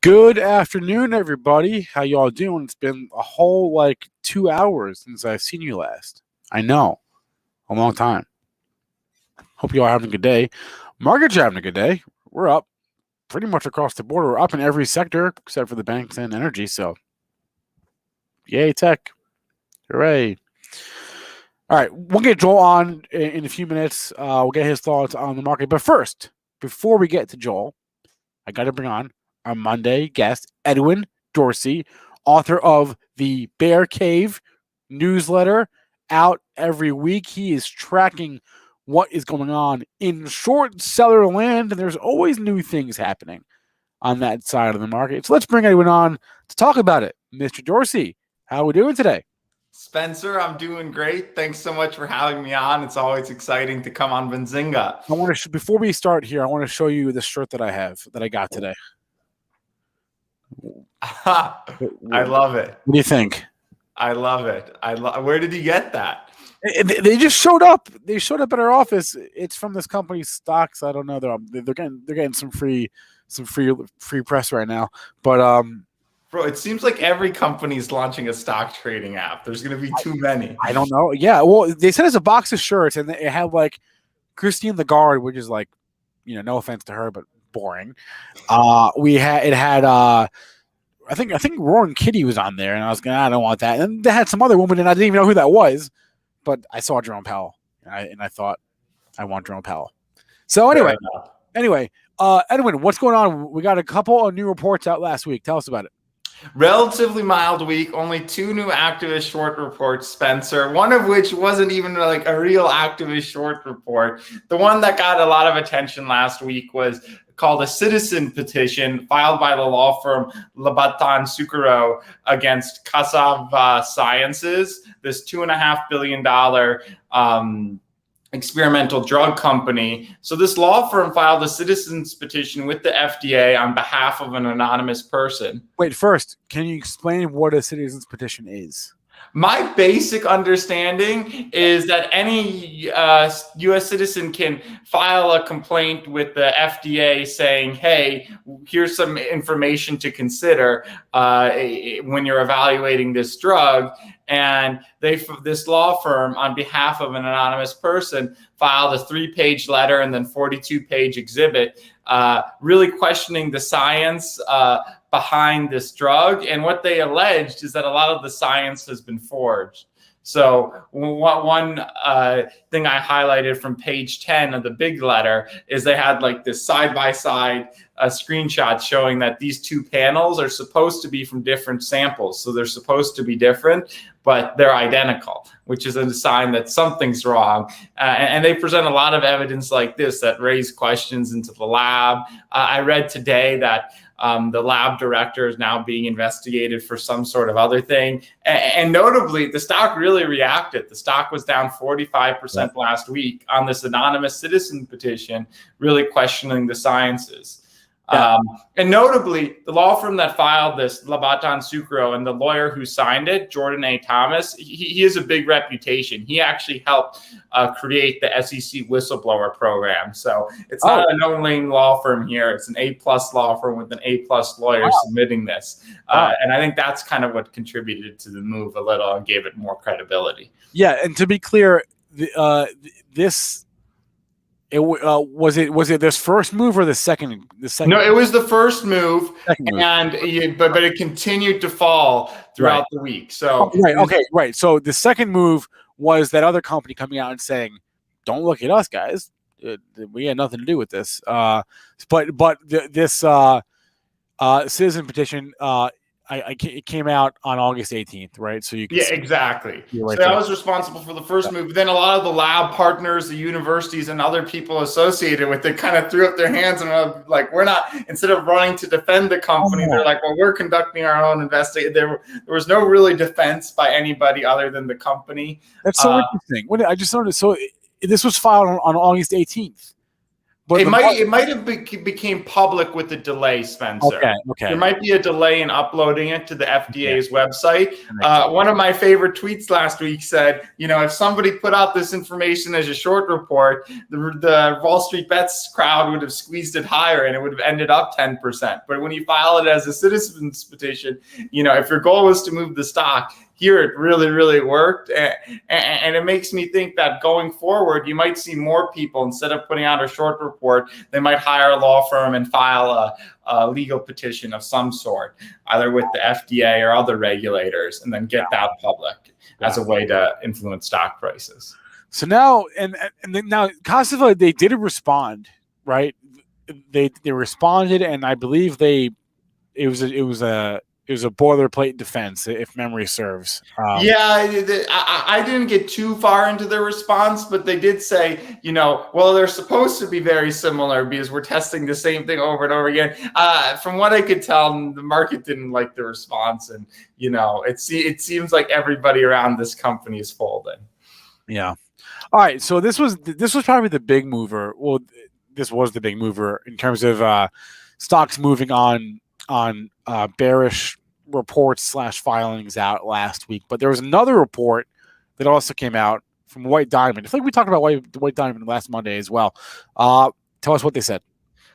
Good afternoon, everybody. How y'all doing? It's been a whole 2 hours since I've seen you last. I know, a long time. Hope you all having a good day. Market's having a good day. We're up pretty much across the board. We're up in every sector except for the banks and energy. So, yay, tech. Hooray. All right, we'll get Joel on in a few minutes. We'll get his thoughts on the market. But first, before we get to Joel, I got to bring on our Monday guest, Edwin Dorsey, author of the Bear Cave newsletter, out every week. He is tracking what is going on in short seller land, and there's always new things happening on that side of the market. So let's bring Edwin on to talk about it. Mr. Dorsey, how are we doing today? Spencer, I'm doing great. Thanks so much for having me on. It's always exciting to come on Benzinga. I want to before we start here, I want to show you the shirt that I got today. I love it. What do you think? I love it. Where did you get that? They just showed up. They showed up at our office. It's from this company's stocks. I don't know. They're getting some free press right now. But bro, it seems like every company's launching a stock trading app. There's going to be too many. I don't know. Yeah. Well, they sent us a box of shirts, and it had Christine Lagarde, which is no offense to her, but boring. I think Roaring Kitty was on there, and I was going, I don't want that. And they had some other woman, and I didn't even know who that was, but I saw Jerome Powell, and I thought, I want Jerome Powell. So anyway, Edwin, what's going on? We got a couple of new reports out last week. Tell us about it. Relatively mild week, only 2 new activist short reports, Spencer, one of which wasn't even a real activist short report. The one that got a lot of attention last week was called a citizen petition filed by the law firm Labatan Sukuro against Cassava Sciences, this $2.5 billion experimental drug company. So this law firm filed a citizen's petition with the FDA on behalf of an anonymous person. Wait, first, can you explain what a citizen's petition is? My basic understanding is that any U.S. citizen can file a complaint with the FDA saying, hey, here's some information to consider when you're evaluating this drug. And this law firm, on behalf of an anonymous person, filed a 3-page letter and then 42-page exhibit, really questioning the science behind this drug. And what they alleged is that a lot of the science has been forged. So one thing I highlighted from page 10 of the big letter is they had this side-by-side screenshot showing that these 2 panels are supposed to be from different samples. So they're supposed to be different, but they're identical, which is a sign that something's wrong. And they present a lot of evidence like this that raise questions into the lab. I read today that the lab director is now being investigated for some sort of other thing. And notably, the stock really reacted. The stock was down 45% last week on this anonymous citizen petition, really questioning the sciences. Yeah. And notably, the law firm that filed this, Labatan Sukuro, and the lawyer who signed it, Jordan A. Thomas, he has a big reputation. He actually helped create the SEC whistleblower program. So it's not a no-name law firm here. It's an A-plus law firm with an A-plus lawyer submitting this. And I think that's kind of what contributed to the move a little and gave it more credibility. Yeah, and to be clear, this... was it this first move or the second? No, it was the first move, and but it continued to fall throughout the week. So right. So the second move was that other company coming out and saying, "Don't look at us, guys. We had nothing to do with this." But this citizen petition, it came out on August 18th, right? So you can exactly. So that was responsible for the first move. But then a lot of the lab partners, the universities, and other people associated with it kind of threw up their hands and were like, we're not, instead of running to defend the company, they're like, well, we're conducting our own investigation. There was no really defense by anybody other than the company. That's so interesting. I just noticed. So this was filed on August 18th. But It might have became public with a delay, Spencer. Okay. There might be a delay in uploading it to the FDA's website. Sense. One of my favorite tweets last week said, if somebody put out this information as a short report, the Wall Street Bets crowd would have squeezed it higher and it would have ended up 10%. But when you file it as a citizen's petition, if your goal was to move the stock, here it really, really worked. And it makes me think that going forward, you might see more people, instead of putting out a short report, they might hire a law firm and file a legal petition of some sort, either with the FDA or other regulators, and then get that public as a way to influence stock prices. So now, and then now Cassava, they did respond, right? They responded, and I believe it was a boilerplate defense, if memory serves. I didn't get too far into their response, but they did say, well, they're supposed to be very similar because we're testing the same thing over and over again. From what I could tell, the market didn't like the response, and it seems like everybody around this company is folding. Yeah. All right. So this was probably the big mover. Well, this was the big mover in terms of stocks moving on bearish reports / filings out last week. But there was another report that also came out from White Diamond. I feel like we talked about White Diamond last Monday as well. Tell us what they said.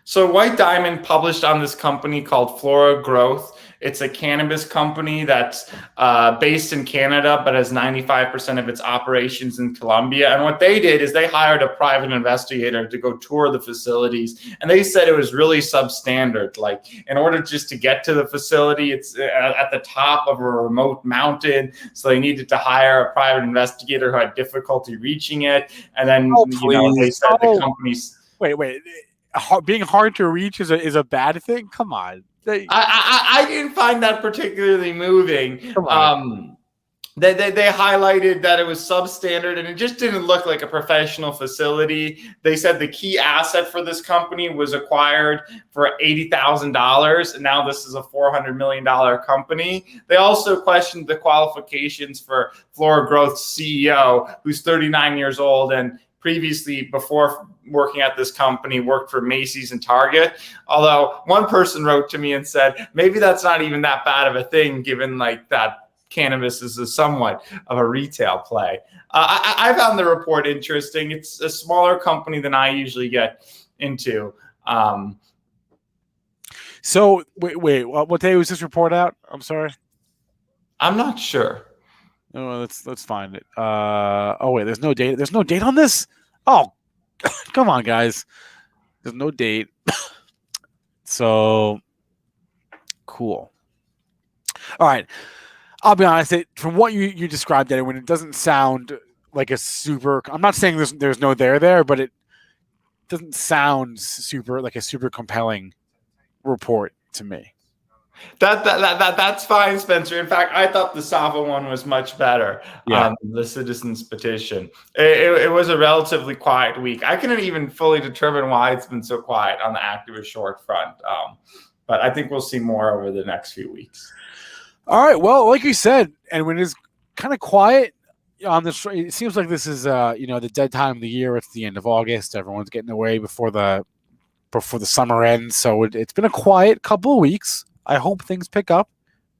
So White Diamond published on this company called Flora Growth. It's a cannabis company that's based in Canada, but has 95% of its operations in Colombia. And what they did is they hired a private investigator to go tour the facilities. And they said it was really substandard. Like, in order just to get to the facility, it's at the top of a remote mountain. So they needed to hire a private investigator who had difficulty reaching it. And then, they said the company's... Wait. Being hard to reach is a bad thing? Come on. I didn't find that particularly moving. They highlighted that it was substandard and it just didn't look like a professional facility. They said the key asset for this company was acquired for $80,000, and now this is a $400 million company. They also questioned the qualifications for Flora Growth's CEO, who's 39 years old and previously, before working at this company, worked for Macy's and Target. Although one person wrote to me and said, maybe that's not even that bad of a thing, given like that cannabis is somewhat of a retail play. I found the report interesting. It's a smaller company than I usually get into. So wait, what day was this report out? I'm sorry. I'm not sure. Oh, let's find it. Wait, there's no date. There's no date on this? Oh, come on, guys. There's no date. So cool. All right. I'll be honest. From what you described, Edwin, it doesn't sound like a super. I'm not saying there's no there, but it doesn't sound like a super compelling report to me. That's fine, Spencer. In fact, I thought the Sava one was much better. The citizens petition. It was a relatively quiet week. I couldn't even fully determine why it's been so quiet on the activist short front. But I think we'll see more over the next few weeks. All right. Well, like you said, and when it's kind of quiet on this, it seems like this is the dead time of the year. It's the end of August. Everyone's getting away before the summer ends. So it's been a quiet couple of weeks. I hope things pick up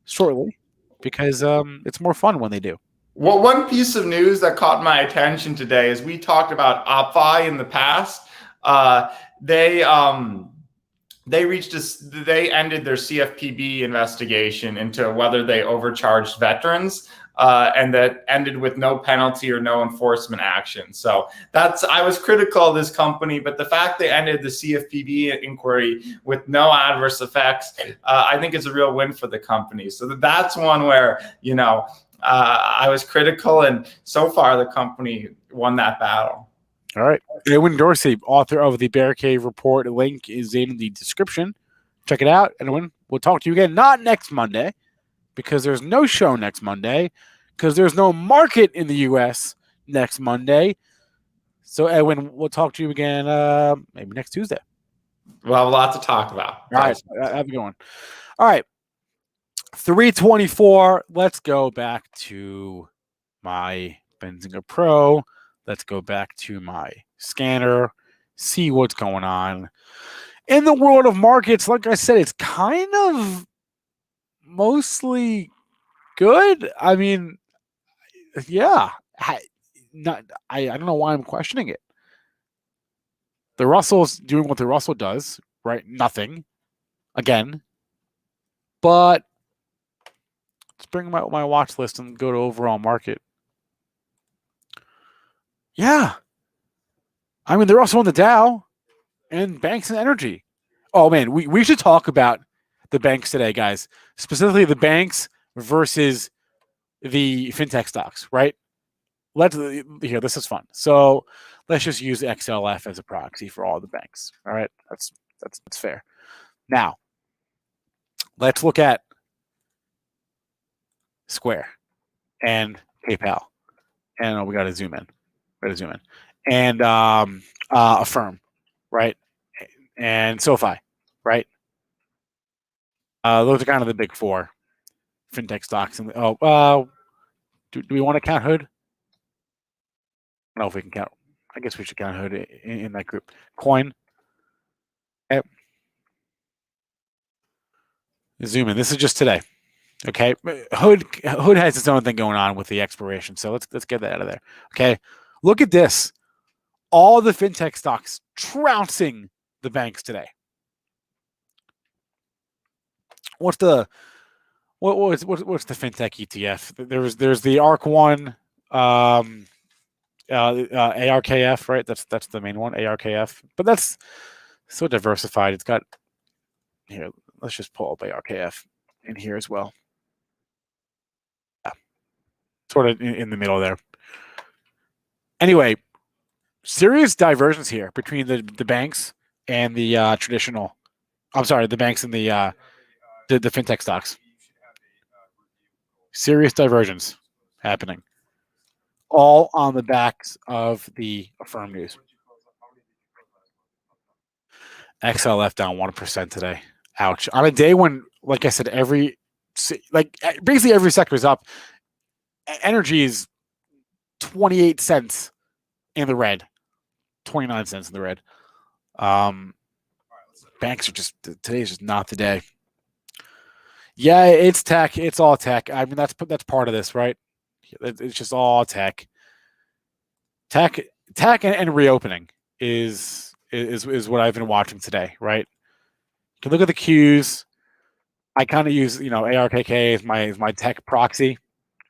shortly because it's more fun when they do. Well, one piece of news that caught my attention today is we talked about OppFi in the past. They ended their CFPB investigation into whether they overcharged veterans. And that ended with no penalty or no enforcement action. So I was critical of this company, but the fact they ended the CFPB inquiry with no adverse effects, I think is a real win for the company. So that's one where, I was critical, and so far the company won that battle. All right. Edwin Dorsey, author of the Bear Cave Report. A link is in the description. Check it out. Edwin, we'll talk to you again, not next Monday, because there's no show next Monday, because there's no market in the U.S. next Monday. So, Edwin, we'll talk to you again maybe next Tuesday. We'll have a lot to talk about. All right. Have a good one. All right. 324. Let's go back to my Benzinga Pro. Let's go back to my scanner. see what's going on. In the world of markets, like I said, it's kind of mostly good. I mean, yeah. I don't know why I'm questioning it. The Russell's doing what the Russell does, right? Nothing. Again. But let's bring my watch list and go to overall market. Yeah. I mean, they're also on the Dow and banks and energy. Oh, man, we should talk about the banks today, guys. Specifically the banks versus the fintech stocks, right? This is fun. So let's just use XLF as a proxy for all the banks. All right, that's fair. Now, let's look at Square and PayPal, and we got to zoom in. And Affirm, right? And SoFi, right? Those are kind of the big four fintech stocks. And do we want to count Hood? I don't know if we can count. I guess we should count Hood in that group. Coin. Okay. Zoom in. This is just today. Okay. Hood has its own thing going on with the expiration. So let's get that out of there. Okay. Look at this. All the fintech stocks trouncing the banks today. What's the fintech ETF? There's the ARK1, ARKF, right? That's the main one, ARKF. But that's so diversified. It's got here. Let's just pull up ARKF in here as well. Yeah, sort of in the middle there. Anyway, serious divergence here between the banks and the traditional. I'm sorry, the banks and the fintech stocks. Serious divergence happening. All on the backs of the Affirm news. XLF down 1% today. Ouch. On a day when, like I said, basically every sector is up. Energy is 28 cents in the red. 29 cents in the red. Banks are today's just not the day. Yeah, it's tech. It's all tech. I mean, that's part of this, right? It's just all tech. Tech and reopening is what I've been watching today, right? You can look at the Qs. I kind of use ARKK as my tech proxy,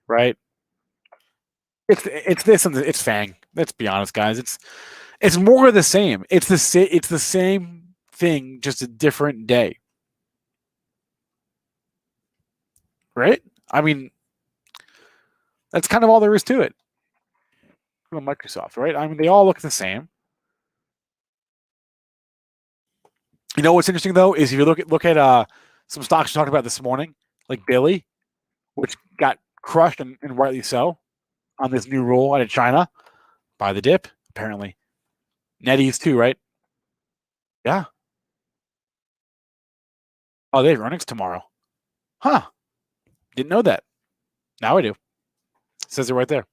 right? It's this and it's FANG. Let's be honest, guys. It's more of the same. It's the same thing, just a different day, right? I mean, that's kind of all there is to it. Microsoft, right? I mean, they all look the same. You know what's interesting though is if you look at some stocks we talked about this morning, like Billy, which got crushed and rightly so on this new rule out of China by the dip, apparently. NetEase too, right? Yeah. Oh, they have earnings tomorrow. Huh. Didn't know that. Now I do. It says it right there.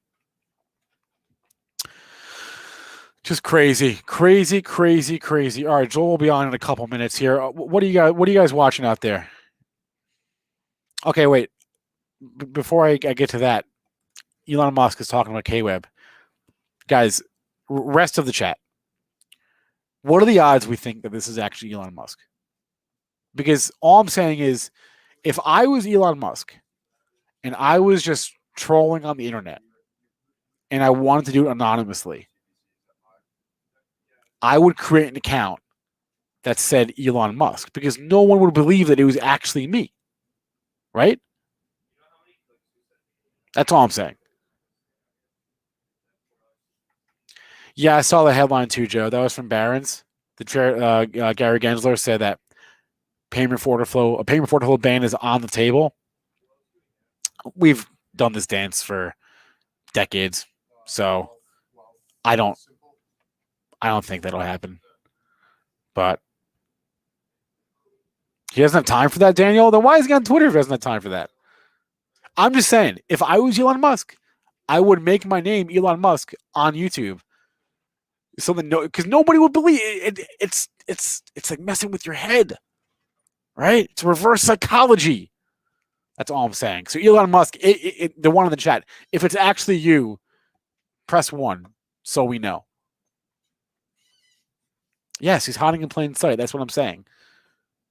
Just crazy. All right, Joel will be on in a couple minutes here. What are you guys watching out there? Okay, wait. Before I get to that, Elon Musk is talking about K-Web. Guys, rest of the chat. What are the odds we think that this is actually Elon Musk? Because all I'm saying is, if I was Elon Musk and I was just trolling on the internet and I wanted to do it anonymously, I would create an account that said Elon Musk because no one would believe that it was actually me. Right? That's all I'm saying. Yeah, I saw the headline too, Joe. That was from Barron's. The Gary Gensler said that a payment for order flow ban is on the table. We've done this dance for decades, so I don't think that'll happen. But he doesn't have time for that, Daniel. Then why is he on Twitter if he doesn't have time for that? I'm just saying, if I was Elon Musk, I would make my name Elon Musk on YouTube Something because nobody would believe it. It's like messing with your head, right? It's reverse psychology. That's all I'm saying. So Elon Musk, the one in the chat, if it's actually you, press 1 so we know. Yes, he's hiding in plain sight. That's what I'm saying.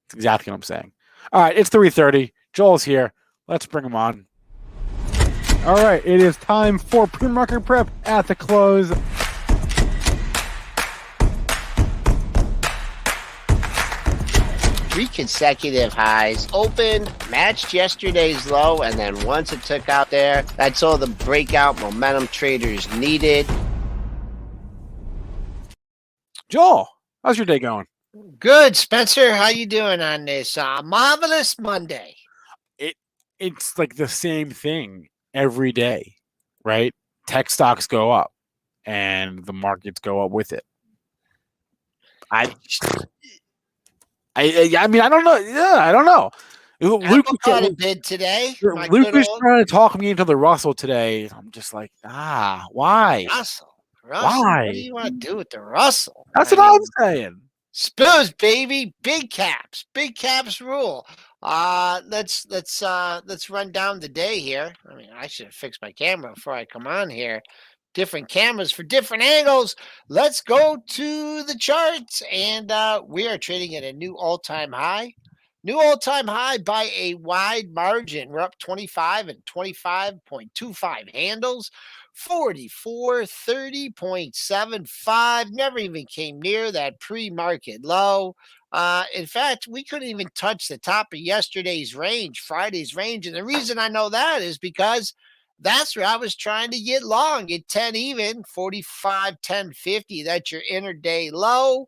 That's exactly what I'm saying. All right, it's 3:30. Joel's here. Let's bring him on. All right, it is time for pre-market prep at the close. 3 consecutive highs, opened, matched yesterday's low, and then once it took out there, that's all the breakout momentum traders needed. Joel, how's your day going? Good, Spencer. How you doing on this marvelous Monday? It's like the same thing every day, right? Tech stocks go up, and the markets go up with it. I mean, I don't know. Yeah, I don't know. Luke caught a bid today. Luke is trying to talk me into the Russell today. I'm just like, why? Russell. Why? What do you want to do with the Russell? That's what I'm saying. Spills, baby. Big caps. Big caps rule. Let's run down the day here. I mean, I should have fixed my camera before I come on here. Different cameras for different angles. Let's go to the charts, and we are trading at a new all-time high. New all-time high by a wide margin. We're up 25 and 25.25 handles. 44.30.75. Never even came near that pre-market low. In fact, we couldn't even touch the top of yesterday's range, Friday's range. And the reason I know that is because that's where I was trying to get long at 10 even, 45, 10.50. That's your intraday low.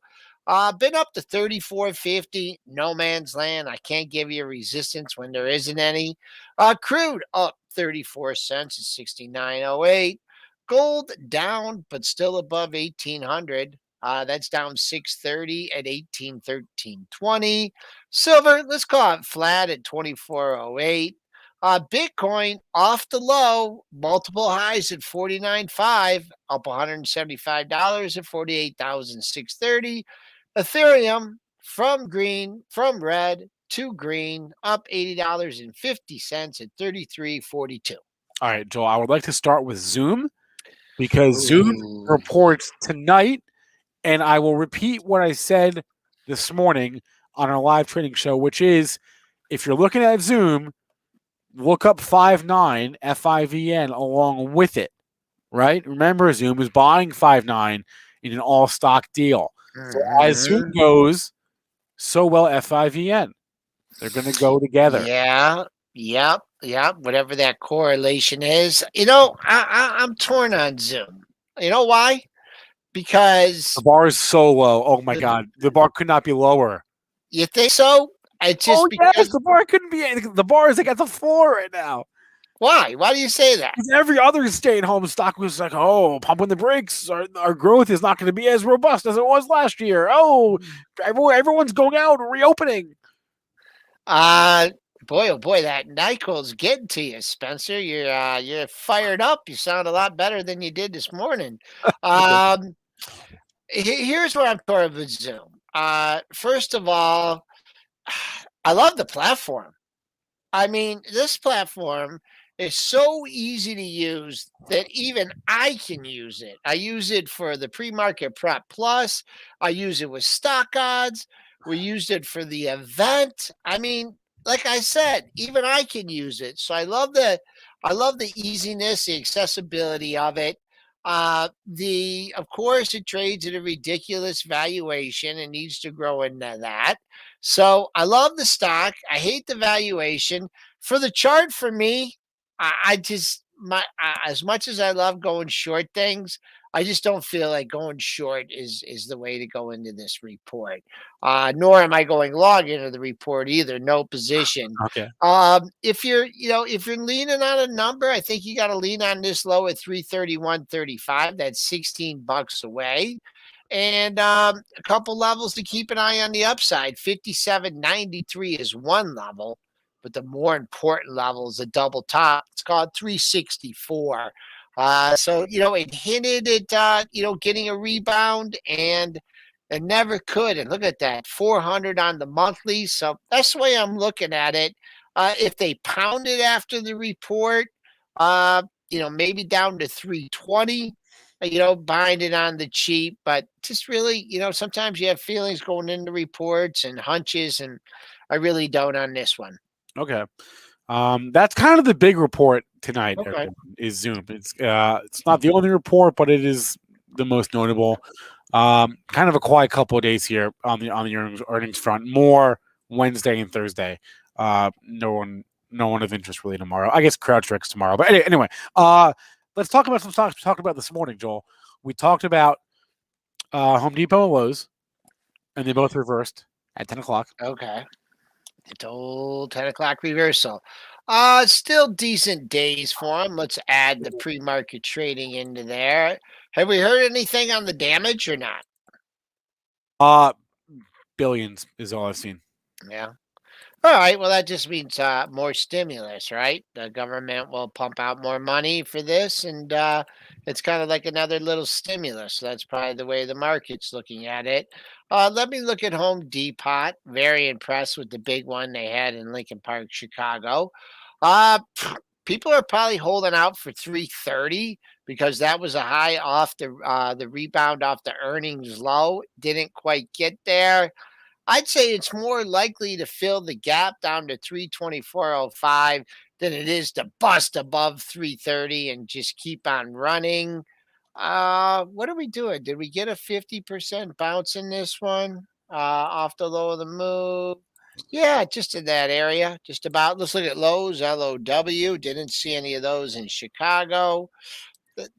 Been up to 34.50, no man's land. I can't give you a resistance when there isn't any. Crude up 34 cents at 69.08. Gold down, but still above 1,800. That's down 630 at 1813.20. Silver, let's call it flat at 24.08. Bitcoin off the low, multiple highs at 49.5, up $175 at 48,630. Ethereum from red to green, up $80.50 at 33.42. All right, Joel, I would like to start with Zoom because Zoom reports tonight, and I will repeat what I said this morning on our live trading show, which is if you're looking at Zoom, look up 5.9 FIVN along with it, right? Remember, Zoom is buying 5.9 in an all-stock deal. So as Zoom goes, so will FIVN. They're going to go together. Yeah. Whatever that correlation is. You know, I'm torn on Zoom. You know why? Because the bar is so low. Oh, my God. The bar could not be lower. You think so? It's just yes, the bar couldn't be. The bar is like at the floor right now. Why? Why do you say that? Because every other stay-at-home stock was like, oh, pumping the brakes. Our growth is not going to be as robust as it was last year. Oh, everyone's going out, reopening. Boy, oh boy, that NyQuil's getting to you, Spencer. You're fired up. You sound a lot better than you did this morning. Here's where I'm torn with Zoom. First of all, I love the platform. I mean, this platform is so easy to use that even I can use it. I use it for the pre-market prep plus. I use it with stock odds. We used it for the event. I mean, like I said, even I can use it. So I love the easiness, the accessibility of it. Of course, it trades at a ridiculous valuation and needs to grow into that. So I love the stock. I hate the valuation. For the chart, for me, as much as I love going short things, I just don't feel like going short is the way to go into this report. Nor am I going long into the report either. No position. Okay. If you're leaning on a number, I think you got to lean on this low at 331.35. That's $16 away. And a couple levels to keep an eye on the upside. 57.93 is one level, but the more important level is a double top. It's called 364. So, it hinted at, getting a rebound and it never could. And look at that, 400 on the monthly. So that's the way I'm looking at it. If they pound it after the report, maybe down to 320, buying it on the cheap, but just really, sometimes you have feelings going into reports and hunches, and I really don't on this one. Okay. That's kind of the big report tonight. Okay. Everyone, is Zoom. It's not the only report, but it is the most notable. Kind of a quiet couple of days here on the earnings front. More Wednesday and Thursday. No one of interest really tomorrow. I guess CrowdStrike's tomorrow. But anyway, let's talk about some stocks we talked about this morning, Joel. We talked about Home Depot and Lowe's, and they both reversed at 10 o'clock. Okay. It's old 10 o'clock reversal. Still decent days for them. Let's add the pre-market trading into there. Have we heard anything on the damage or not? Billions is all I've seen. Yeah. All right. Well, that just means more stimulus, right? The government will pump out more money for this, and it's kind of like another little stimulus. So that's probably the way the market's looking at it. Let me look at Home Depot. Very impressed with the big one they had in Lincoln Park, Chicago. People are probably holding out for 330 because that was a high off the rebound off the earnings low. Didn't quite get there. I'd say it's more likely to fill the gap down to 324.05 than it is to bust above 330 and just keep on running. What are we doing? Did we get a 50% bounce in this one? Off the low of the move. Yeah, just in that area. Just about. Let's look at Lowe's, LOW. Didn't see any of those in Chicago.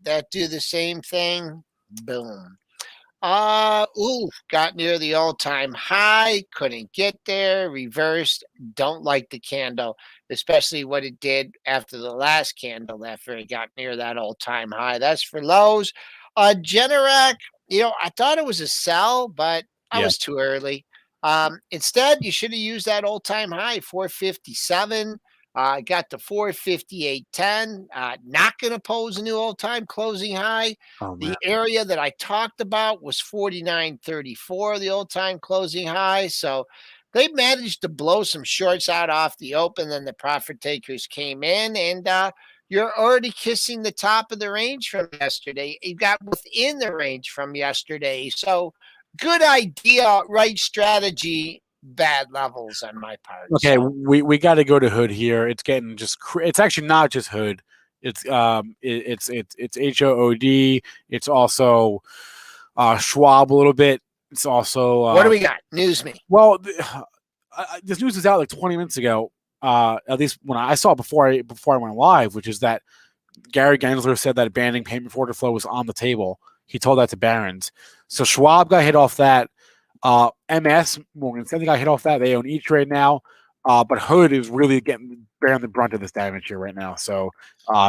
That do the same thing. Boom. Got near the all-time high, couldn't get there, reversed. Don't like the candle, especially what it did after the last candle after it got near that all-time high. That's for Lowe's. Generac, I thought it was a sell, but I was too early. Instead, you should have used that all-time high, 457. Got to 458.10. Not going to pose a new all-time closing high. The area that I talked about was 49.34, the all-time closing high. So they managed to blow some shorts out off the open. Then the profit takers came in, and you're already kissing the top of the range from yesterday. You got within the range from yesterday. So good idea, right strategy. Bad levels on my part. Okay, so. we got to go to Hood here. It's getting it's actually not just Hood. It's it's HOOD. It's also Schwab a little bit. It's also what do we got? News me. Well, this news is out like 20 minutes ago. At least when I saw it before I went live, which is that Gary Gensler said that banning payment for order flow was on the table. He told that to Barron's. So Schwab got hit off that. MS Morgan Stanley got hit off that. They own E-Trade now. But Hood is really bearing the brunt of this damage here right now. So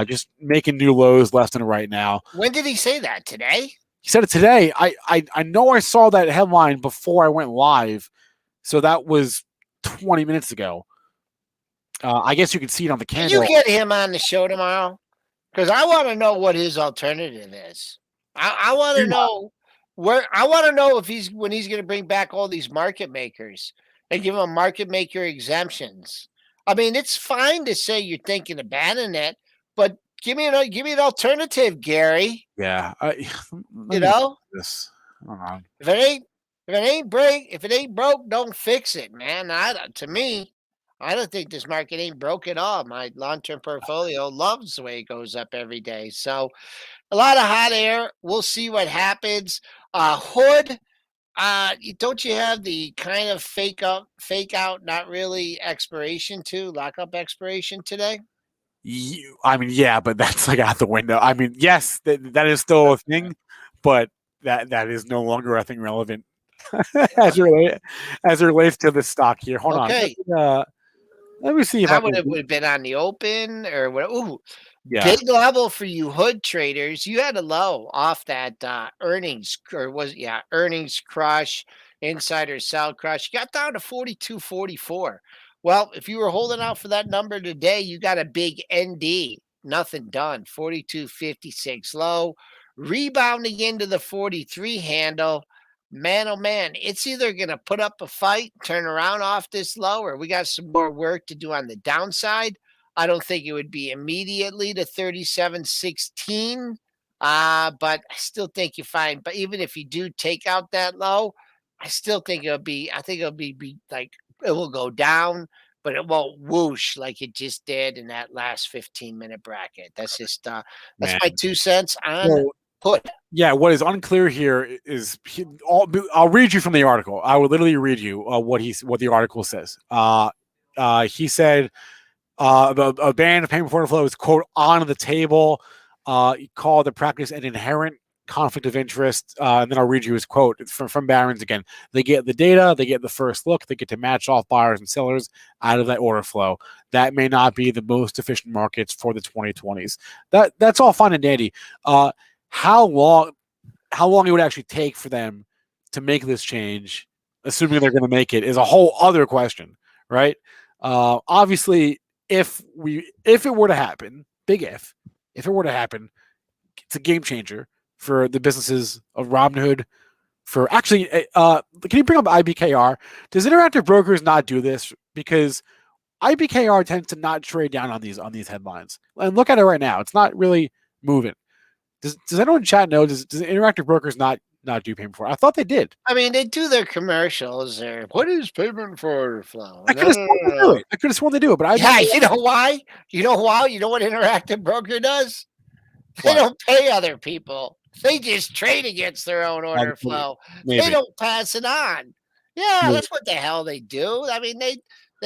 just making new lows left and right now. When did he say that? Today? He said it today. I know I saw that headline before I went live. So that was 20 minutes ago. I guess you can see it on the candle. Can you get him on the show tomorrow? Because I want to know what his alternative is. I want to know when he's going to bring back all these market makers and give them market maker exemptions. I mean, it's fine to say you're thinking of banning it, but give me an alternative, Gary. Yeah, this. If it ain't broke, don't fix it, man. To me, I don't think this market ain't broke at all. My long-term portfolio loves the way it goes up every day. So a lot of hot air. We'll see what happens. Hood, don't you have the kind of fake out, not really expiration lockup expiration today? I mean, yeah, but that's like out the window. I mean, yes, that is still a thing, but that is no longer, I think, relevant as it relates to the stock here. Hold on. Let me see if that would have been on the open or what. Ooh, yeah. Big level for you Hood traders. You had a low off that earnings crush, insider sell crush. You got down to 42.44. Well, if you were holding out for that number today, you got a big ND nothing done. 42.56 low, rebounding into the 43 handle. Man, oh man, it's either going to put up a fight, turn around off this low, or we got some more work to do on the downside. I don't think it would be immediately to 37.16, but I still think you find. But even if you do take out that low, I still think it'll be. I think it'll be like it will go down, but it won't whoosh like it just did in that last 15-minute bracket. That's just that's Man. my 2 cents on Well, put. yeah, what is unclear here is I'll read you from the article. I will literally read you what the article says. He said a ban of payment for order flow is, quote, on the table. He called the practice an inherent conflict of interest. And then I'll read you his quote. It's from Barron's again. They get the data, they get the first look, they get to match off buyers and sellers out of that order flow. That may not be the most efficient markets for the 2020s. That's all fine and dandy. How long it would actually take for them to make this change, assuming they're going to make it, is a whole other question, right? Obviously, if it were to happen, big if it were to happen, it's a game changer for the businesses of Robinhood. For actually, can you bring up IBKR? Does Interactive Brokers not do this? Because IBKR tends to not trade down on these headlines. And look at it right now; it's not really moving. Does anyone in chat know? Does Interactive Brokers not do payment for? I thought they did. I mean, they do their commercials. Or what is payment for order flow? I could have sworn they do it. I could have sworn they do it, but Yeah, you know why? You know why? You know what Interactive Broker does? They don't pay other people. They just trade against their own order flow. Maybe. They don't pass it on. Yeah, Maybe. that's what the hell they do. I mean, they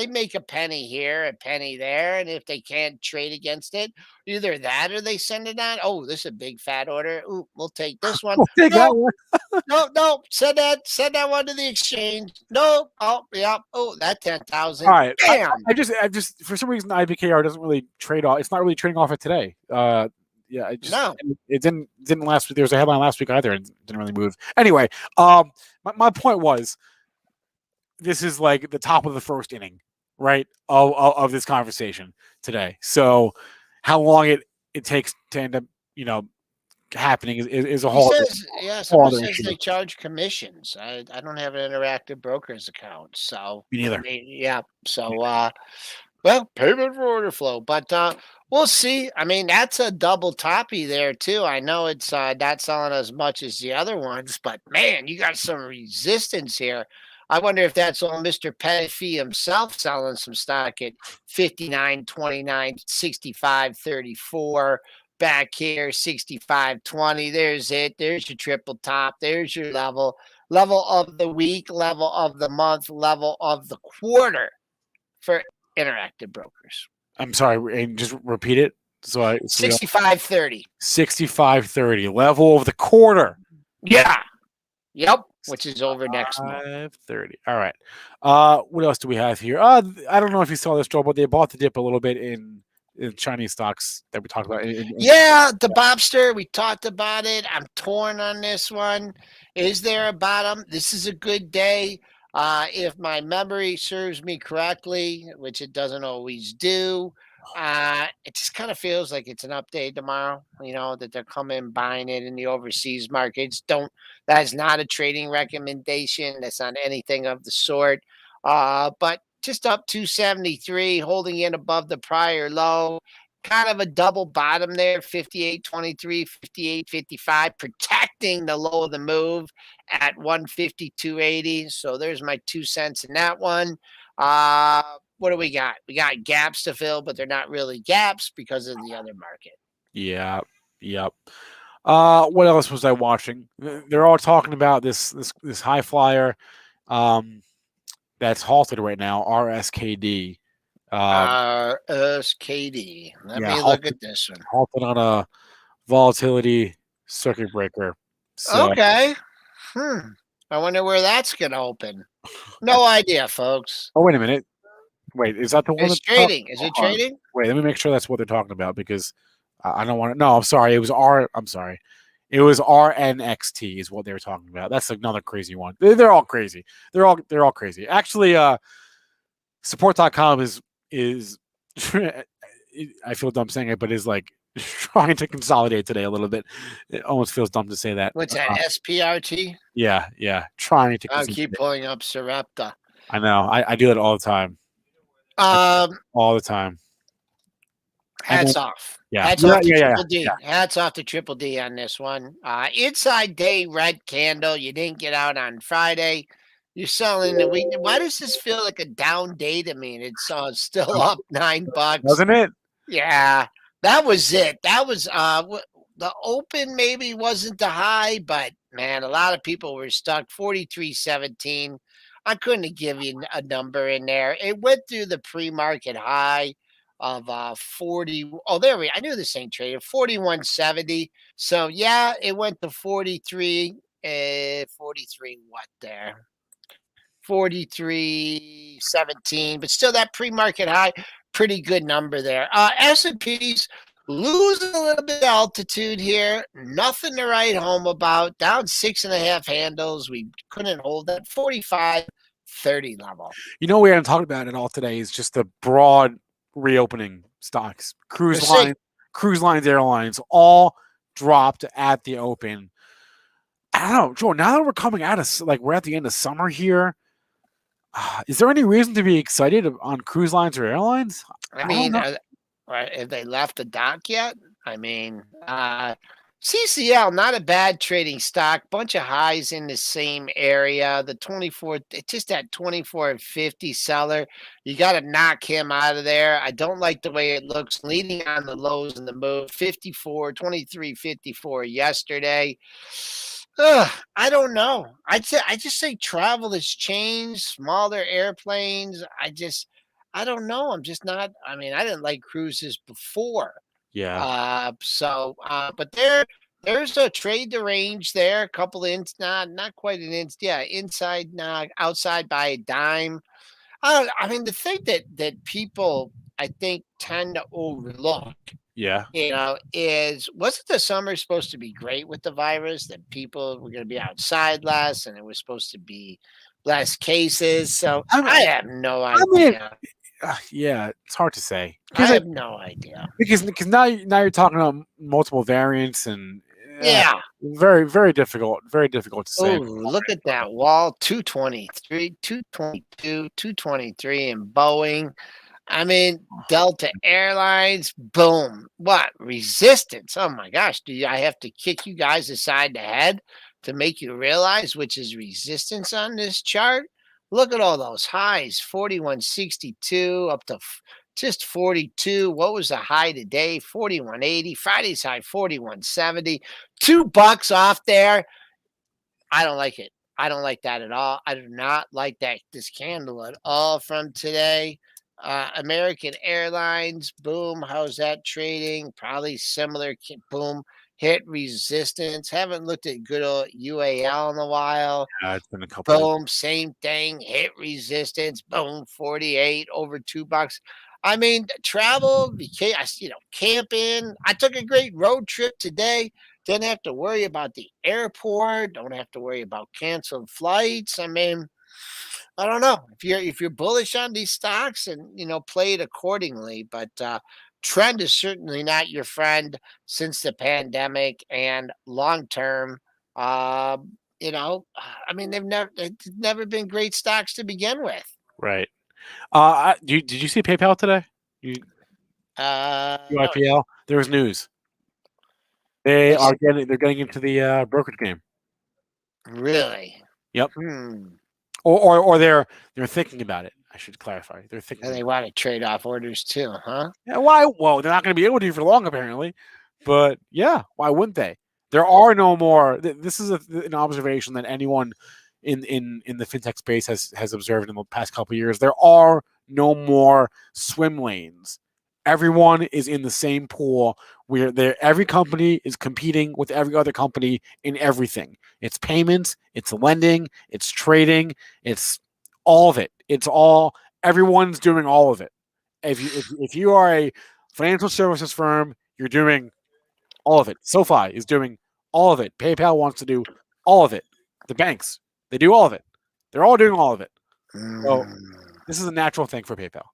make a penny here, a penny there, and if they can't trade against it, either that or they send it on. Oh, this is a big fat order. Ooh, we'll take this one. We'll take that one. No, send that one to the exchange. No, oh yeah, oh that 10,000. All right, Damn. I just for some reason IBKR doesn't really trade off. It's not really trading off it today. Yeah, it didn't last week. There was a headline last week either, and didn't really move. Anyway, my point was, this is like the top of the first inning, right, of this conversation today. So, how long it takes to end up, happening is a whole. Someone says they charge commissions. I don't have an Interactive Brokers account, so me neither. I mean, yeah, so well, payment for order flow, but we'll see. I mean, that's a double toppy there too. I know it's not selling as much as the other ones, but man, you got some resistance here. I wonder if that's all Mr. Pettifee himself selling some stock at 59.29, 65.34. Back here, 65.20. There's it. There's your triple top. There's your level of the week, level of the month, level of the quarter for Interactive Brokers. I'm sorry, and just repeat it. 65.30. 65.30. Level of the quarter. Yeah. Yep. Which is over next month. 5.30. All right. What else do we have here? I don't know if you saw this, Joe, but they bought the dip a little bit in Chinese stocks that we talked about. Yeah, the Bobster, we talked about it. I'm torn on this one. Is there a bottom? This is a good day. If my memory serves me correctly, which it doesn't always do, it just kind of feels like it's an update tomorrow, that they're coming buying it in the overseas markets. That is not a trading recommendation. That's not anything of the sort. But just up 273, holding in above the prior low. Kind of a double bottom there, 58.23, 58.55, protecting the low of the move at 152.80. So there's my 2 cents in that one. What do we got? We got gaps to fill, but they're not really gaps because of the other market. Yeah. Yep. What else was I watching? They're all talking about this high flyer that's halted right now, RSKD. RSKD. Let me look at this one. Halted on a volatility circuit breaker. So, okay. I wonder where that's going to open. No idea, folks. Oh, wait a minute. Wait, is that the one? It's trading. Is it trading? Wait, let me make sure that's what they're talking about, because I don't want to. No, I'm sorry. I'm sorry. It was RNXT is what they were talking about. That's another crazy one. They're all crazy. They're all crazy. Actually, support.com is I feel dumb saying it, but is like trying to consolidate today a little bit. It almost feels dumb to say that. What's that? SPRT? Yeah, trying to I'll consolidate. keep pulling up Sarepta. I know. I do it all the time. All the time. Hats off. Yeah. Hats off to Yeah. Triple D. Hats off to Triple D on this one. Inside day red candle. You didn't get out on Friday. You're selling the week. Why does this feel like a down day to me? And it's still up $9. Doesn't it? Yeah, that was it. That was the open maybe wasn't the high, but man, a lot of people were stuck 43.17. I couldn't give you a number in there. It went through the pre-market high of 40. Oh, there we I knew this ain't traded 41.70. So yeah, it went to 43. 43 what there? 43.17, but still that pre-market high, pretty good number there. S&Ps losing a little bit of altitude here. Nothing to write home about. Down 6.5 handles. We couldn't hold that 45.30 level. You know, we haven't talked about it all today. Is just the broad reopening stocks, cruise lines, airlines, all dropped at the open. I don't know, Joe. Now that we're coming out of we're at the end of summer here, is there any reason to be excited on cruise lines or airlines? I mean, have they left the dock yet? I mean, CCL, not a bad trading stock. Bunch of highs in the same area. The 24, it's just that 24.50 seller. You got to knock him out of there. I don't like the way it looks. Leading on the lows in the move. 23.54 yesterday. I don't know. I just say travel has changed. Smaller airplanes. I don't know. I'm just not. I mean, I didn't like cruises before. Yeah. But there's a trade the range there. A couple inch, not quite an inch. Yeah, inside, outside by a dime. I mean, the thing that people I think tend to overlook. Yeah. Wasn't the summer supposed to be great with the virus? That people were going to be outside less, and it was supposed to be less cases. So I have no idea. Yeah, it's hard to say. I have no idea because now you're talking about multiple variants and very very difficult to say. Oh, look at that wall, 223, 222, 223 in Boeing. I mean, Delta Airlines, boom. What? Resistance. Oh my gosh. I have to kick you guys aside the head to make you realize which is resistance on this chart? Look at all those highs, 41.62 up to just 42. What was the high today? 41.80. Friday's high, 41.70. $2 off there. I don't like it. I don't like that at all. I do not like this candle at all from today. American Airlines, boom. How's that trading? Probably similar. Boom. Hit resistance. Haven't looked at good old UAL in a while. Yeah, it's been a couple. Boom. Same thing. Hit resistance. Boom. 48 over $2. I mean, travel, camping. I took a great road trip today. Didn't have to worry about the airport. Don't have to worry about canceled flights. I mean, I don't know if you're bullish on these stocks and play it accordingly. But trend is certainly not your friend since the pandemic, and long term, I mean they've never been great stocks to begin with. Right. Did you see PayPal today? UIPL. There was news. They're getting into the brokerage game. Really? Yep. Or they're thinking about it. I should clarify. They're thinking. And they want to trade off orders too, huh? Yeah. Why? Well, they're not going to be able to for long, apparently. But yeah, why wouldn't they? There are no more. This is an observation that anyone in the fintech space has observed in the past couple of years. There are no more swim lanes. Everyone is in the same pool where every company is competing with every other company in everything. It's payments, it's lending, it's trading, it's all of it. Everyone's doing all of it. If you are a financial services firm, you're doing all of it. SoFi is doing all of it. PayPal wants to do all of it. The banks, they do all of it. They're all doing all of it. So this is a natural thing for PayPal.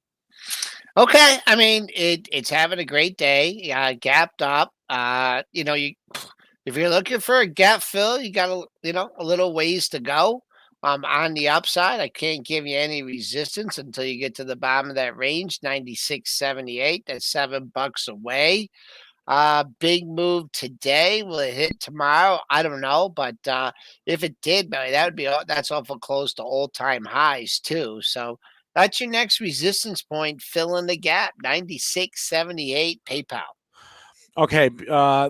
Okay, I mean it's having a great day. Gapped up. If you're looking for a gap fill, you got a little ways to go. On the upside, I can't give you any resistance until you get to the bottom of that range, 96.78. That's $7 away. Big move today. Will it hit tomorrow? I don't know, but if it did, boy, that's awful close to all-time highs too. So that's your next resistance point. Fill in the gap, 96.78 PayPal. Okay,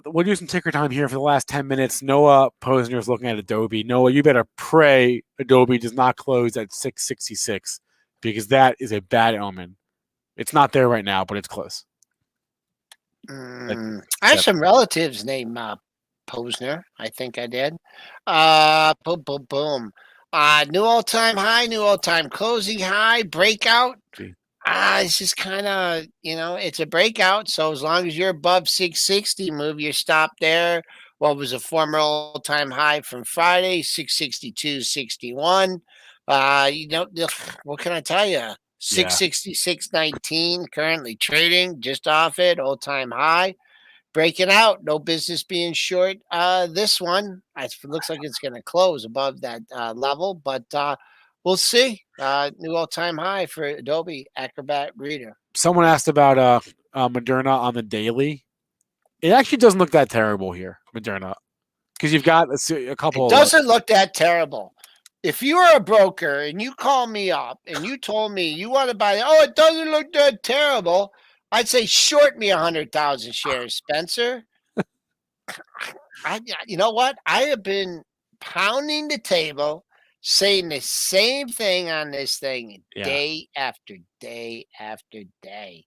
we'll do some ticker time here for the last 10 minutes. Noah Posner is looking at Adobe. Noah, you better pray Adobe does not close at 666 because that is a bad omen. It's not there right now, but it's close. I have some relatives named Posner. I think I did. Boom, boom, boom. New all-time high, new all-time closing high, breakout. Gee. It's just kind of, it's a breakout. So as long as you're above 660, move your stop there. What was a former all-time high from Friday, 662.61. What can I tell you? 666.19 currently trading just off it, all-time high. Breaking out, no business being short. This one, it looks like it's going to close above that level, but we'll see. New all-time high for Adobe Acrobat Reader. Someone asked about Moderna on the daily. It actually doesn't look that terrible here, Moderna, because you've got a couple. It doesn't look that terrible. If you are a broker and you call me up and you told me you want to buy, it doesn't look that terrible, I'd say short me 100,000 shares, Spencer. You know what? I have been pounding the table, saying the same thing on this thing day after day after day.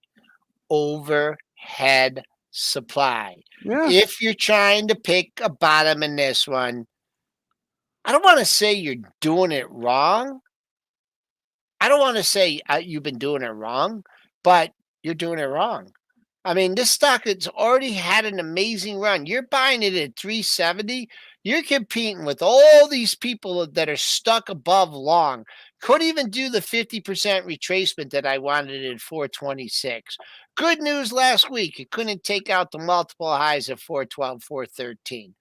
Overhead supply. Yeah. If you're trying to pick a bottom in this one, I don't want to say you're doing it wrong. I don't want to say you've been doing it wrong, but you're doing it wrong. I mean, this stock has already had an amazing run. You're buying it at 370. You're competing with all these people that are stuck above long. Could even do the 50% retracement that I wanted at 426. Good news last week. It couldn't take out the multiple highs of 412, 413.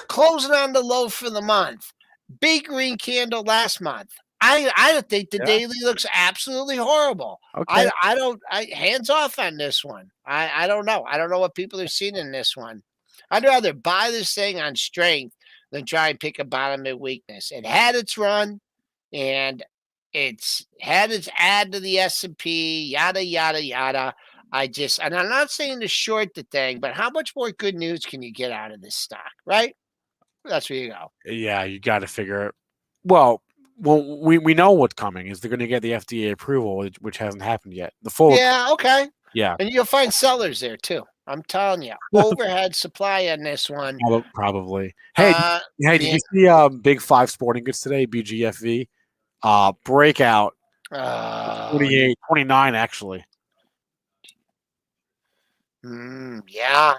Closing on the low for the month. Big green candle last month. I think the daily looks absolutely horrible. Okay. I don't hands off on this one. I don't know. I don't know what people are seeing in this one. I'd rather buy this thing on strength than try and pick a bottom at weakness. It had its run and it's had its add to the S&P, yada, yada, yada. And I'm not saying to short the thing, but how much more good news can you get out of this stock, right? That's where you go. Yeah, you got to figure it. Well, we know what's coming is they're going to get the FDA approval, which hasn't happened yet. The full. Yeah, okay. Yeah. And you'll find sellers there too. I'm telling you, overhead supply on this one. Probably. Hey, did you see Big Five Sporting Goods today? BGFV, breakout. 28, 29 actually. Yeah,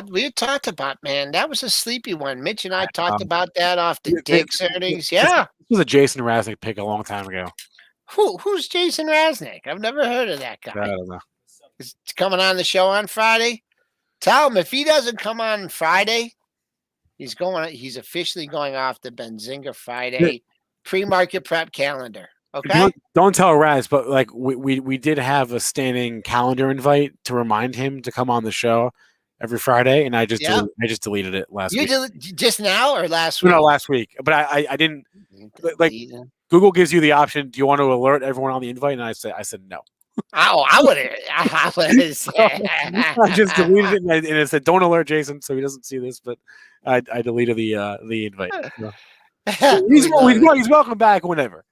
we talked about, man. That was a sleepy one. Mitch and I talked about that off the Dick's earnings. Yeah, this was a Jason Raznick pick a long time ago. Who's Jason Raznick? I've never heard of that guy. I don't know. He's coming on the show on Friday. Tell him if he doesn't come on Friday, he's officially going off the Benzinga Friday pre-market prep calendar. Okay. Don't tell Raz, but like we did have a standing calendar invite to remind him to come on the show every Friday, and I just deleted it last week. Just now or last week? No, last week. But I didn't like. Google gives you the option. Do you want to alert everyone on the invite? And I said no. Oh, I would have. I just deleted it, and it said don't alert Jason, so he doesn't see this. But I deleted the invite. So. He's welcome back whenever.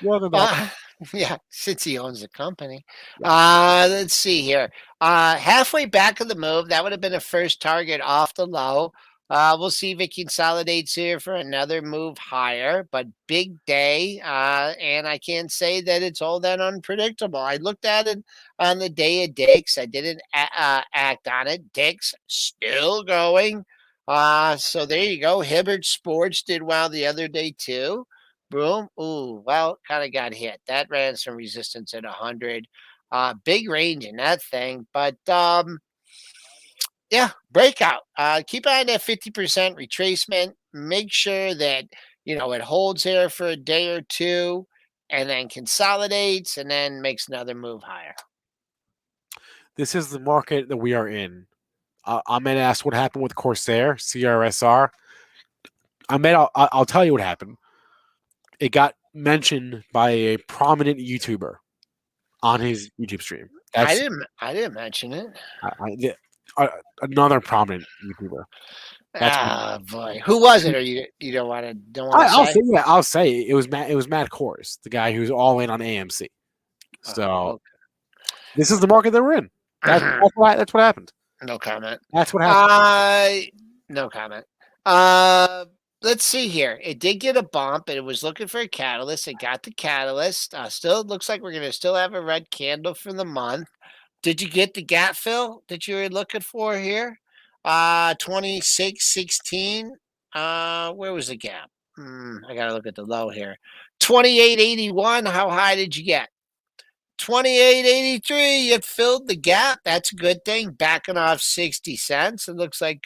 Welcome back. Yeah, since he owns the company. Let's see here. Halfway back of the move, that would have been a first target off the low. We'll see if it consolidates here for another move higher, but big day. And I can't say that it's all that unpredictable. I looked at it on the day of Dick's. I didn't act on it. Dick's still going. So there you go. Hibbert Sports did well the other day too. Boom. Ooh, well, kind of got hit. That ran some resistance at 100. Big range in that thing. But yeah, breakout. Keep on that 50% retracement. Make sure that it holds there for a day or two, and then consolidates, and then makes another move higher. This is the market that we are in. I'm going to ask what happened with Corsair, CRSR. I'll tell you what happened. It got mentioned by a prominent YouTuber on his YouTube stream. I didn't mention it. Another prominent YouTuber. Boy, who was it? Or you don't want to say? I'll say it was Matt Kors, the guy who's all in on AMC. So okay. This is the market that we're in. That's what happened. No comment. That's what happened. No comment. Let's see here. It did get a bump, and it was looking for a catalyst. It got the catalyst. Still, it looks like we're going to still have a red candle for the month. Did you get the gap fill that you were looking for here? 26.16. Where was the gap? I got to look at the low here. 28.81. How high did you get? 28.83. You filled the gap. That's a good thing. Backing off 60 cents. It looks like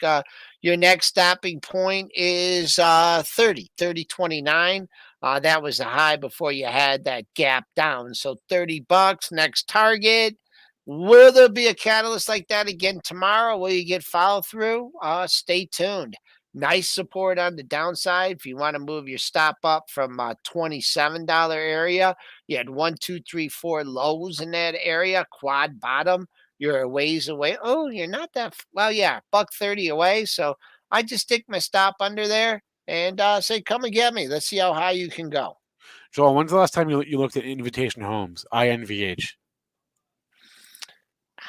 your next stopping point is 30.29. That was the high before you had that gap down. So $30. Next target. Will there be a catalyst like that again tomorrow? Will you get follow through? Stay tuned. Nice support on the downside. If you want to move your stop up from $27 area, you had 1, 2, 3, 4 lows in that area. Quad bottom. You're a ways away. Oh, you're not that well. Yeah, $1.30 away. So I just stick my stop under there and say, come and get me. Let's see how high you can go. Joel, when's the last time you looked at Invitation Homes? INVH.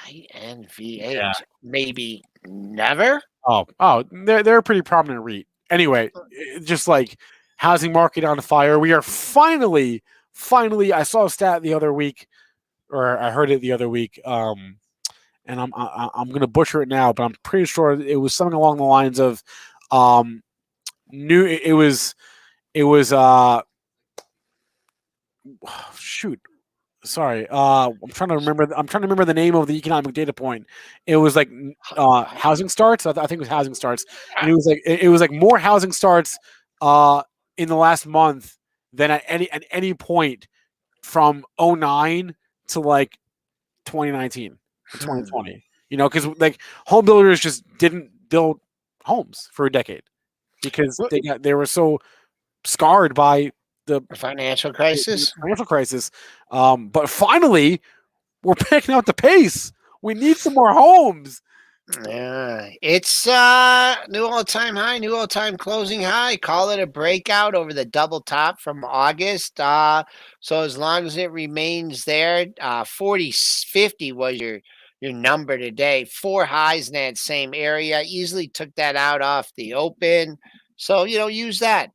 INVH. Yeah. Maybe never. Oh, they're a pretty prominent REIT. Anyway, just like housing market on fire. We are finally. I saw a stat the other week, or I heard it the other week. And I'm gonna butcher it now, but I'm pretty sure it was something along the lines of shoot. Sorry, I'm trying to remember the name of the economic data point. It was like housing starts. I think it was housing starts, and it was like more housing starts in the last month than at any point from 2009 to like 2019 or 2020. Because like home builders just didn't build homes for a decade because they were so scarred by the financial crisis. But finally, we're picking up the pace. We need some more homes. It's new all-time high, new all-time closing high. Call it a breakout over the double top from August. So as long as it remains there, 40.50 was your number today. 4 highs in that same area. Easily took that out off the open. So use that.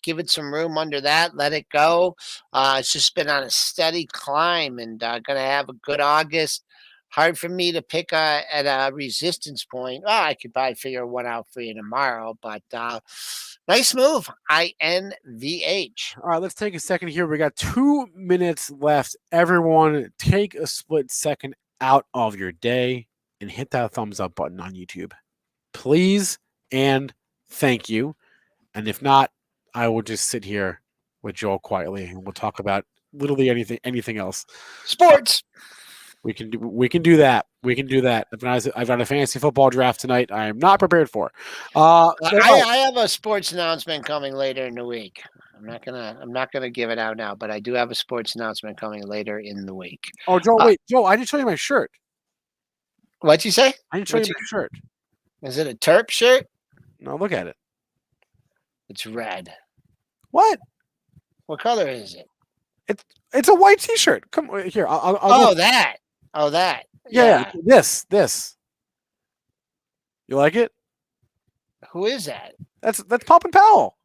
Give it some room under that. Let it go. It's just been on a steady climb and going to have a good August. Hard for me to pick at a resistance point. I could probably figure one out for you tomorrow, but nice move. INVH. All right, let's take a second here. We got 2 minutes left. Everyone, take a split second out of your day and hit that thumbs up button on YouTube. Please and thank you. And if not, I will just sit here with Joel quietly and we'll talk about literally anything else. Sports. We can do that. We can do that. I've got a fantasy football draft tonight. I am not prepared for. I have a sports announcement coming later in the week. I'm not gonna give it out now, but I do have a sports announcement coming later in the week. Oh, Joel, wait, Joel, I didn't show you my shirt. What'd you say? I didn't show you my shirt. Is it a Terp shirt? No, look at it. It's red. What? What color is it? It's a white T-shirt. Come here. I'll that. Oh, that. Yeah. This. You like it? Who is that? That's Pump and Powell.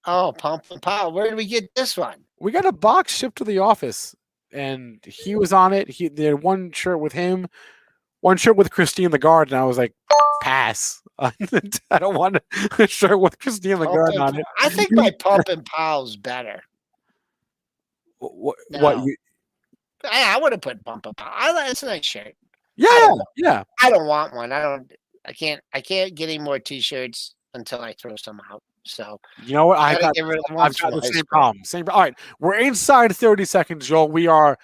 Oh, Pump and Powell. Where did we get this one? We got a box shipped to the office, and he was on it. They had one shirt with him, one shirt with Christine Lagarde, and I was like, pass. I don't want a shirt with Christine Lagarde on it. I think my Pump and Powell's better. What I would have put bump up. It's a nice shirt. Yeah, yeah. I don't want one. I can't get any more T-shirts until I throw some out. So You know what? I've gotta got get rid of the the ones from high same school. problem. All right, we're inside 30 seconds, Joel. We are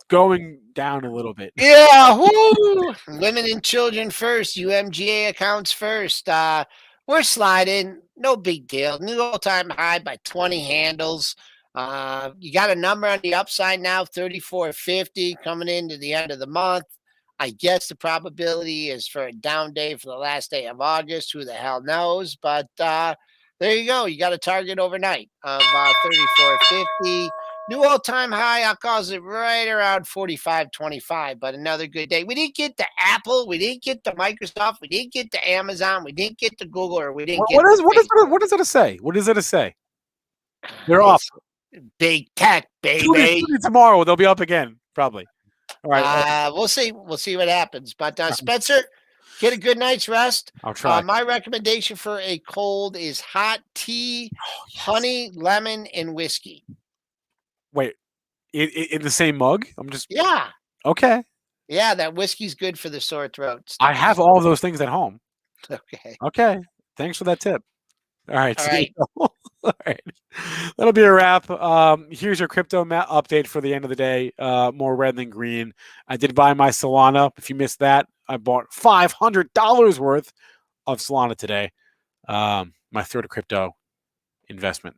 going down a little bit. Yeah, woo! Women and children first. UMGA accounts first. We're sliding. No big deal. New all-time high by 20 handles. You got a number on the upside now, 34.50 coming into the end of the month. I guess the probability is for a down day for the last day of August. Who the hell knows? But there you go. You got a target overnight of 34.50. New all-time high, I'll call it right around 45.25, but another good day. We didn't get the Apple, we didn't get the Microsoft, we didn't get the Amazon, we didn't get the Google, or we didn't get What does it say? What does it say? They're up. Big tech, baby. Tune in tomorrow. They'll be up again, probably. All right. We'll see. We'll see what happens. But Spencer, get a good night's rest. I'll try. My recommendation for a cold is hot tea, honey, lemon, and whiskey. Wait, in the same mug? I'm just okay. Yeah, that whiskey's good for the sore throat. I have all those things at home. Okay. Thanks for that tip. All right. All right. All right. That'll be a wrap. Here's your crypto update for the end of the day. More red than green. I did buy my Solana. If you missed that, I bought $500 worth of Solana today. My third crypto investment,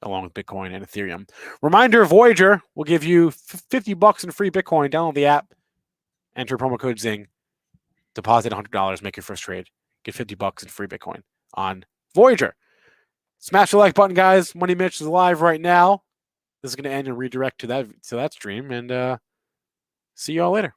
along with Bitcoin and Ethereum. Reminder, Voyager will give you $50 in free Bitcoin. Download the app, enter promo code ZING, deposit $100, make your first trade, get $50 in free Bitcoin on Voyager. Smash the like button, guys. Money Mitch is live right now. This is going to end and redirect to that stream, and see you all later.